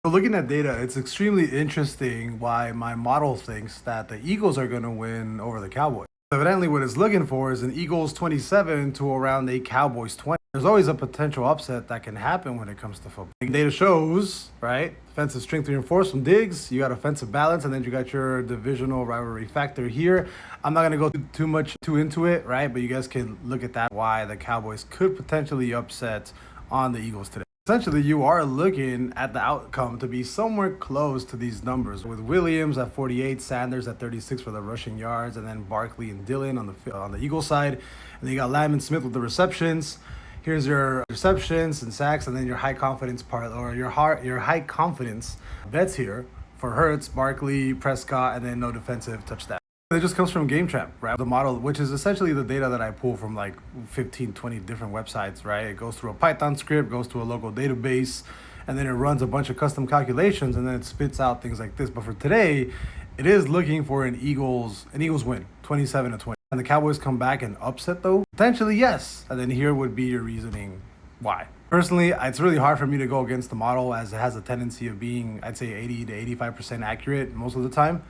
So looking at data, it's extremely interesting why my model thinks that the Eagles are going to win over the Cowboys. Evidently, what it's looking for is an Eagles 27 to around a Cowboys 20. There's always a potential upset that can happen when it comes to football. Data shows, right? Defensive strength reinforced from Diggs. You got offensive balance, and then you got your divisional rivalry factor here. I'm not going to go too into it, right? But you guys can look at that, why the Cowboys could potentially upset on the Eagles today. Essentially, you are looking at the outcome to be somewhere close to these numbers, with Williams at 48, Sanders at 36 for the rushing yards, and then Barkley and Dillon on the Eagles side. And then you got Lamb and Smith with the receptions. Here's your receptions and sacks, and then your high confidence part, or your high confidence bets here for Hurts, Barkley, Prescott, and then no defensive touchdown. It just comes from GameChamp, right? The model, which is essentially the data that I pull from like 15, 20 different websites, right? It goes through a Python script, goes to a local database, and then it runs a bunch of custom calculations, and then it spits out things like this. But for today, it is looking for an Eagles win, 27-20. And the Cowboys come back and upset though? Potentially, yes. And then here would be your reasoning why. Personally, it's really hard for me to go against the model, as it has a tendency of being, I'd say 80 to 85% accurate most of the time.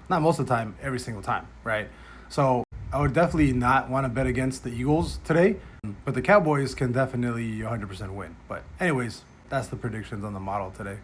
Not most of the time, every single time, right? So I would definitely not want to bet against the Eagles today, but the Cowboys can definitely 100% win. But anyways, that's the predictions on the model today.